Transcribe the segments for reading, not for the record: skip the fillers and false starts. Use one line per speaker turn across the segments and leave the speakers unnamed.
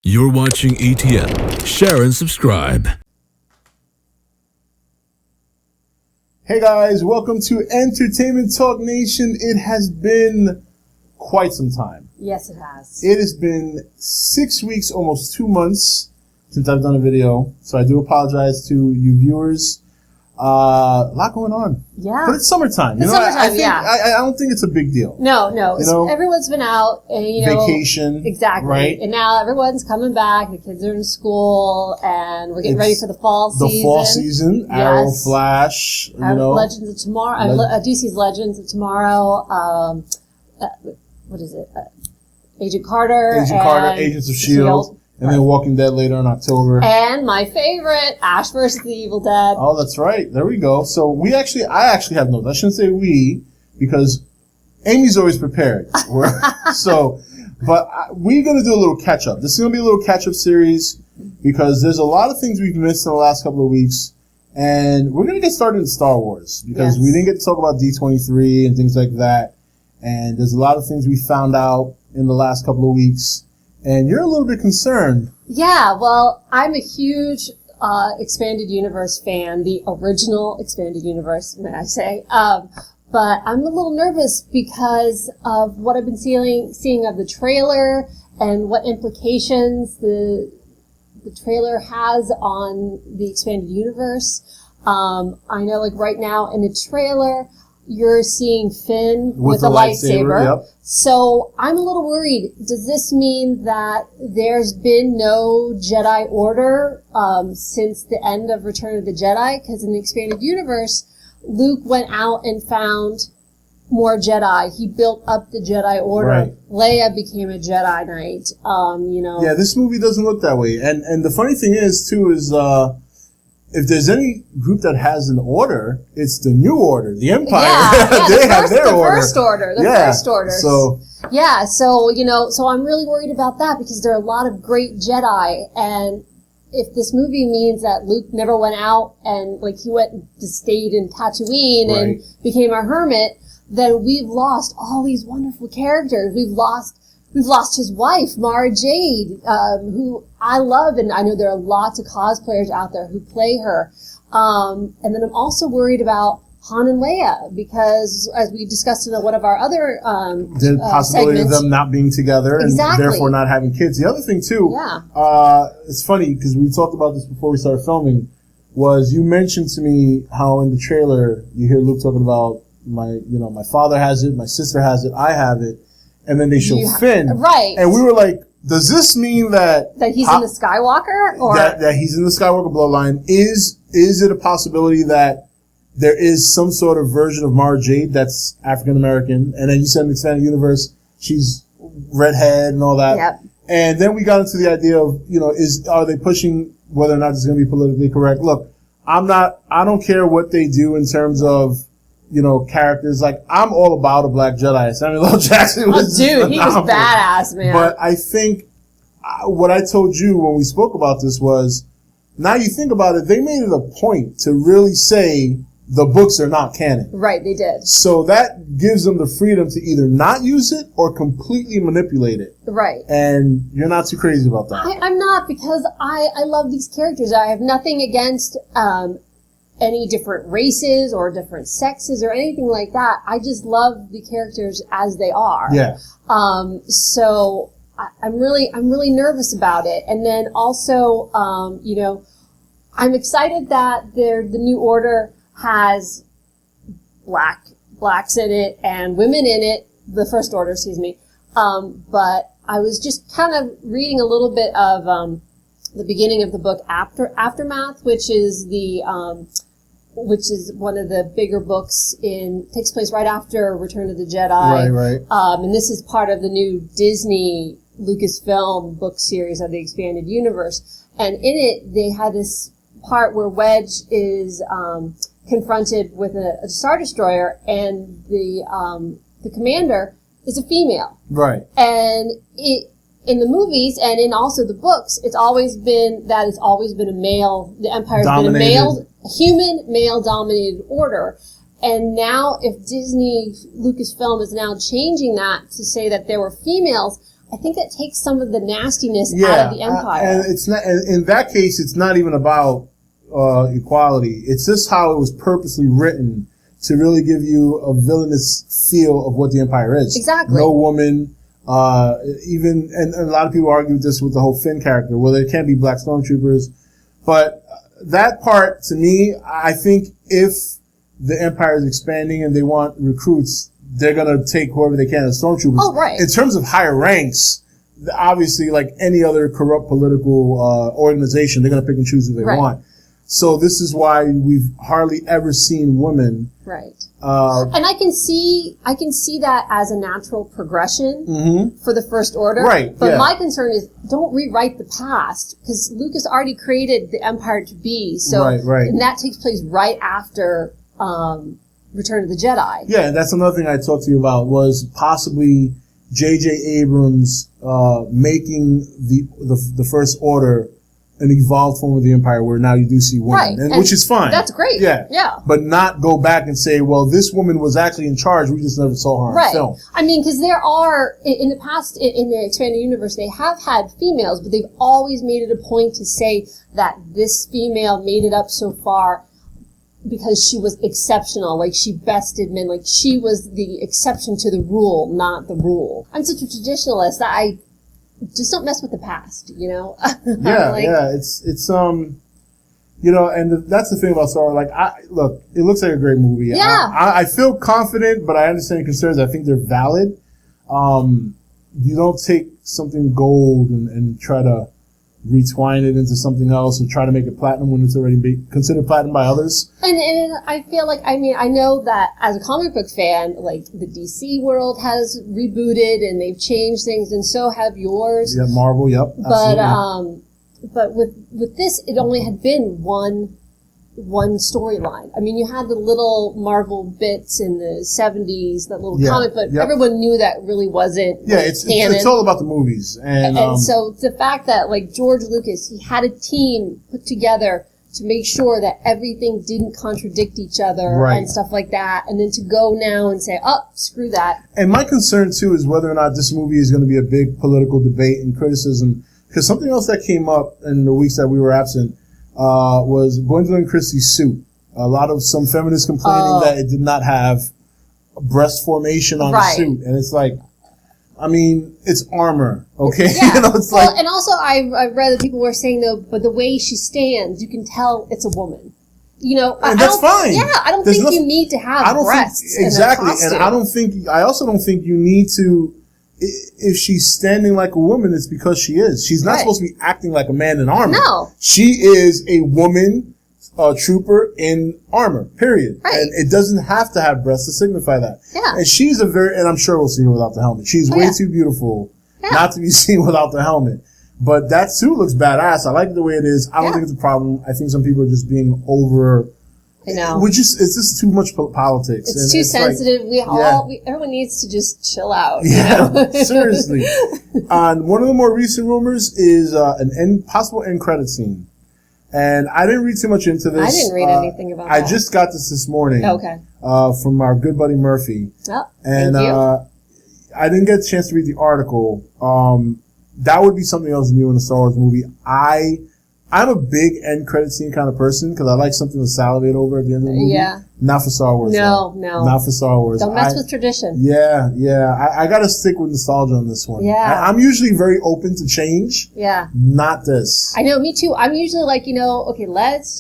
You're watching E.T.N. Share and subscribe.
Hey guys, welcome to Entertainment Talk Nation. It has been quite some time.
Yes, it has.
It has been 6 weeks, almost 2 months since I've done a video. So I do apologize to you viewers. A lot going on.
Yeah.
But it's summertime.
It's summertime,
I don't think it's a big deal.
No.
You know,
everyone's been out and,
vacation.
Exactly.
Right?
And now everyone's coming back. The kids are in school and we're getting ready for the fall season.
The fall season. Yes. Arrow, Flash,
Legends of Tomorrow. DC's Legends of Tomorrow. What is it? Agent Carter.
Agents of S.H.I.E.L.D. And then Walking Dead later in October.
And my favorite, Ash vs. the Evil Dead.
Oh, that's right. There we go. So I actually have notes. I shouldn't say we, because Amy's always prepared. But we're going to do a little catch up. This is going to be a little catch up series because there's a lot of things we've missed in the last couple of weeks. And we're going to get started in Star Wars because we didn't get to talk about D23 and things like that. And there's a lot of things we found out in the last couple of weeks. And you're a little bit concerned.
Yeah, well, I'm a huge Expanded Universe fan, the original Expanded Universe, may I say. But I'm a little nervous because of what I've been seeing of the trailer and what implications the trailer has on the Expanded Universe. I know, like, right now in the trailer, you're seeing Finn with a lightsaber. Yep. So I'm a little worried. Does this mean that there's been no Jedi Order since the end of Return of the Jedi? Because in the Expanded Universe, Luke went out and found more Jedi. He built up the Jedi Order. Right. Leia became a Jedi Knight.
Yeah, this movie doesn't look that way. And the funny thing is, too, is if there's any group that has an order, it's the New Order, the Empire.
Yeah,
they have their order.
First order. The First Order. So I'm really worried about that because there are a lot of great Jedi, and if this movie means that Luke never went out and he went and stayed in Tatooine and became a hermit, then we've lost all these wonderful characters. We've lost his wife, Mara Jade, who I love, and I know there are lots of cosplayers out there who play her. And then I'm also worried about Han and Leia, because as we discussed in one of our other
the possibility segments, of them not being together and therefore not having kids. The other thing too, it's funny because we talked about this before we started filming, was you mentioned to me how in the trailer you hear Luke talking about my father has it, my sister has it, I have it. And then they show Finn.
Right.
And we were like, does this mean that
he's in the Skywalker? Or
that he's in the Skywalker bloodline? Is it a possibility that there is some sort of version of Mara Jade that's African American? And then you said in the Expanded Universe, she's redhead and all that. Yep. And then we got into the idea of, are they pushing whether or not it's going to be politically correct? Look, I don't care what they do in terms of, characters. Like, I'm all about a black Jedi. Samuel L. Jackson was
he was badass, man.
But I think what I told you when we spoke about this was, now you think about it, they made it a point to really say the books are not canon.
Right, they did.
So that gives them the freedom to either not use it or completely manipulate it.
Right.
And you're not too crazy about that.
I'm not, because I love these characters. I have nothing against any different races or different sexes or anything like that. I just love the characters as they are.
Yeah.
So I'm really nervous about it. And then also, I'm excited that the New Order has blacks in it and women in it. The First Order, excuse me. But I was just kind of reading a little bit of the beginning of the book Aftermath, which is one of the bigger books takes place right after Return of the Jedi.
Right.
And this is part of the new Disney Lucasfilm book series of the Expanded Universe. And in it, they had this part where Wedge is confronted with a Star Destroyer, and the commander is a female.
Right.
And in the movies and in also the books, it's always been a male. The Empire's been a human male-dominated order. And now, if Disney Lucasfilm is now changing that to say that there were females, I think that takes some of the nastiness out of the Empire.
And it's not. And in that case, it's not even about equality. It's just how it was purposely written to really give you a villainous feel of what the Empire is.
Exactly.
No woman. And a lot of people argue this with the whole Finn character. Well, there can't be black stormtroopers, but that part to me, I think if the Empire is expanding and they want recruits, they're gonna take whoever they can as stormtroopers.
Oh, right.
In terms of higher ranks, obviously, like any other corrupt political organization, they're gonna pick and choose who they want. So this is why we've hardly ever seen women.
Right. And I can see that as a natural progression for the First Order.
Right.
But my concern is don't rewrite the past, because Lucas already created the Empire to be. So,
right.
And that takes place right after Return of the Jedi.
Yeah, and that's another thing I talked to you about was possibly J.J. Abrams making the First Order an evolved form of the Empire where now you do see women, and which is fine.
That's great. Yeah.
But not go back and say, well, this woman was actually in charge. We just never saw her on film.
I mean, because there are, in the past, in the expanded universe, they have had females, but they've always made it a point to say that this female made it up so far because she was exceptional, like she bested men, like she was the exception to the rule, not the rule. I'm such a traditionalist that I just don't mess with the past, you know?
It's you know, and that's the thing about Star Wars. Like, look, it looks like a great movie.
Yeah.
I feel confident, but I understand concerns. I think they're valid. You don't take something gold and try to retwine it into something else or try to make it platinum when it's already considered platinum by others.
And I feel like, I mean, I know that as a comic book fan, like the DC world has rebooted and they've changed things, and so have yours.
Yeah, Marvel, yep.
But with this, it only had been one storyline. I mean, you had the little Marvel bits in the 70s, that little comic, but everyone knew that really wasn't canon.
It's all about the movies. And
so the fact that, like, George Lucas, he had a team put together to make sure that everything didn't contradict each other and stuff like that, and then to go now and say, oh, screw that.
And my concern, too, is whether or not this movie is going to be a big political debate and criticism, because something else that came up in the weeks that we were absent was Gwendolyn Christie's suit. Some feminists complaining that it did not have breast formation on the suit. And it's like, I mean, it's armor, okay?
Yeah.
You know, it's
and also I read that people were saying, though, but the way she stands, you can tell it's a woman. You know,
and that's fine.
Yeah, I don't think you need to have breasts.
Exactly. And I also don't think you need to, if she's standing like a woman, it's because she is. She's not supposed to be acting like a man in armor.
No.
She is a woman trooper in armor, period.
Right.
And it doesn't have to have breasts to signify that.
Yeah.
And she's and I'm sure we'll see her without the helmet. She's way too beautiful not to be seen without the helmet. But that suit looks badass. I like the way it is. I don't think it's a problem. I think some people are just being over.
I know.
It's just too much politics.
It's too sensitive. Like, everyone needs to just chill out.
Yeah,
you know?
Seriously. One of the more recent rumors is an possible end credit scene. And I didn't read too much into this.
I didn't read anything about
that.
I
just got this morning.
Okay.
From our good buddy Murphy.
Oh,
and
thank you.
I didn't get a chance to read the article. That would be something else new in a Star Wars movie. I'm a big end credit scene kind of person because I like something to salivate over at the end of the movie.
Yeah.
Not for Star Wars.
No.
Not for Star Wars.
Don't mess with tradition.
Yeah. I got to stick with nostalgia on this one.
Yeah.
I'm usually very open to change.
Yeah.
Not this.
I know, me too. I'm usually like, okay, let's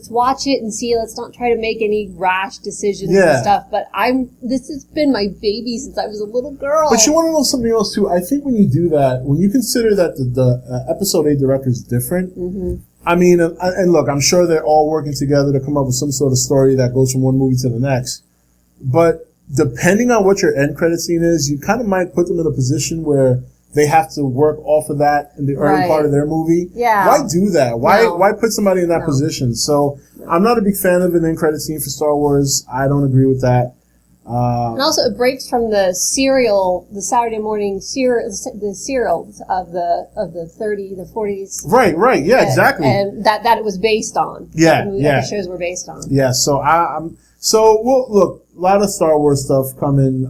watch it and see. Let's not try to make any rash decisions and stuff. But this has been my baby since I was a little girl.
But you want to know something else too? I think when you do that, when you consider that the episode 8 director is different, I mean, and look, I'm sure they're all working together to come up with some sort of story that goes from one movie to the next. But depending on what your end credit scene is, you kind of might put them in a position where they have to work off of that in the early part of their movie.
Yeah.
Why do that? Why put somebody in that position? So I'm not a big fan of an end credit scene for Star Wars. I don't agree with that.
And also, it breaks from the Saturday morning the serials of the 40s.
Right, yeah, exactly.
And that it was based on.
Yeah.
The shows were based on.
Yeah, so look, a lot of Star Wars stuff coming.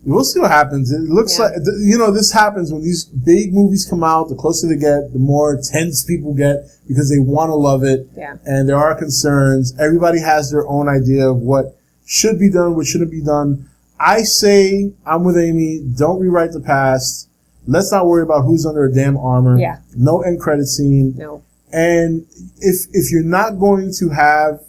We'll see what happens. It looks like, this happens when these big movies come out. The closer they get, the more tense people get because they want to love it.
Yeah.
And there are concerns. Everybody has their own idea of what should be done, what shouldn't be done. I say, I'm with Amy, don't rewrite the past. Let's not worry about who's under a damn armor.
Yeah.
No end credit scene.
No.
And if you're not going to have,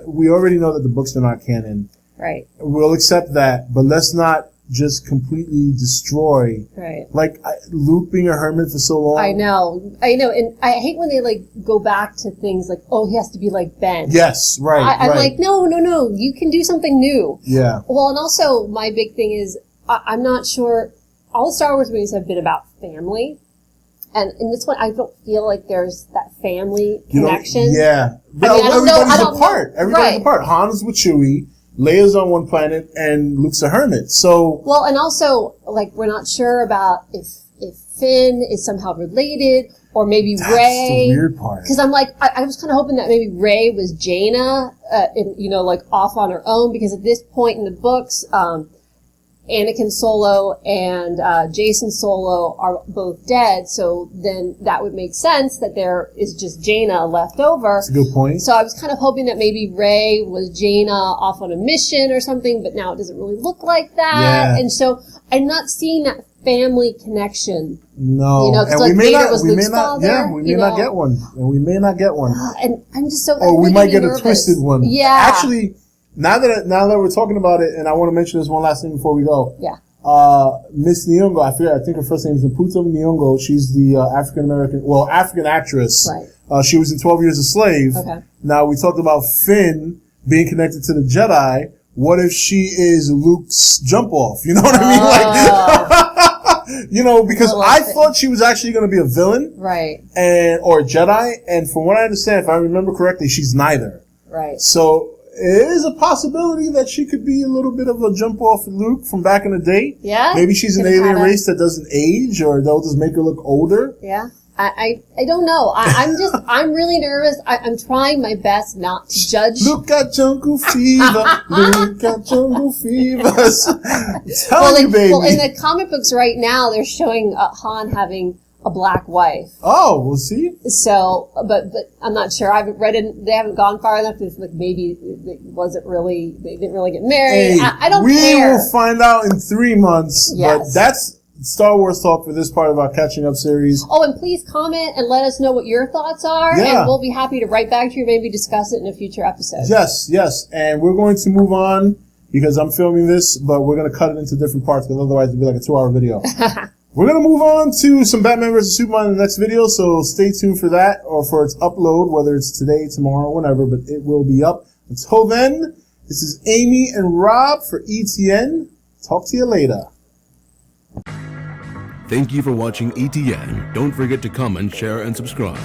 we already know that the books are not canon.
Right.
We'll accept that, but let's not just completely destroy.
Right.
Like Luke being a hermit for so long.
I know. And I hate when they like go back to things like, oh, he has to be like Ben.
Yes, right.
I'm like, no, you can do something new.
Yeah.
Well, and also my big thing is, I'm not sure, all the Star Wars movies have been about family. And in this one, I don't feel like there's that family connection.
Yeah.
I mean,
everybody's apart. Everybody's apart. Han's with Chewie. Leia's on one planet and Luke's a hermit. So
well, and also like we're not sure about if Finn is somehow related or maybe
that's
Rey.
The weird part.
Because I'm like I was kind of hoping that maybe Rey was Jaina, like off on her own because at this point in the books, Anakin Solo and Jason Solo are both dead, so then that would make sense that there is just Jaina left over.
That's a good point.
So I was kind of hoping that maybe Rey was Jaina off on a mission or something, but now it doesn't really look like that.
Yeah.
And so I'm not seeing that family connection.
No.
Because like Vader was Luke's father.
Yeah, we may not get one. And we may not get one.
And I'm just so
Or we might get
nervous.
a twisted one.
Yeah.
Actually, now that we're talking about it, and I want to mention this one last thing before we go.
Yeah.
Miss Nyong'o, I think her first name is Maputo Nyong'o. She's the African actress.
Right.
She was in 12 Years a Slave. Okay. Now, we talked about Finn being connected to the Jedi. What if she is Luke's jump off? You know what I mean? Like, because I thought she was actually going to be a villain.
Right.
Or a Jedi. And from what I understand, if I remember correctly, she's neither.
Right.
So it is a possibility that she could be a little bit of a jump off Luke from back in the day.
Yeah.
Maybe she's an alien race that doesn't age, or they'll just make her look older.
Yeah. I don't know. I'm really nervous. I'm trying my best not to judge.
Look at Jungle Fever. Look at Jungle Fever. Tell you, baby.
Well, in the comic books right now, they're showing Han having a black wife.
Oh, we'll see.
So, but I'm not sure. I haven't read it. They haven't gone far enough. It's like maybe it wasn't really. They didn't really get married.
Hey,
I don't care.
We will find out in 3 months.
Yes.
But that's Star Wars talk for this part of our catching up series.
Oh, and please comment and let us know what your thoughts are, and we'll be happy to write back to you, maybe discuss it in a future episode.
Yes, and we're going to move on because I'm filming this, but we're going to cut it into different parts because otherwise it'll be like a 2-hour video. We're going to move on to some Batman vs. Superman in the next video, so stay tuned for that or for its upload, whether it's today, tomorrow, whenever, but it will be up. Until then, this is Amy and Rob for E.T.N. Talk to you later.
Thank you for watching E.T.N. Don't forget to comment, share, and subscribe.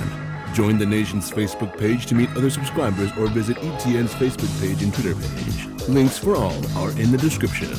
Join the nation's Facebook page to meet other subscribers or visit E.T.N.'s Facebook page and Twitter page. Links for all are in the description.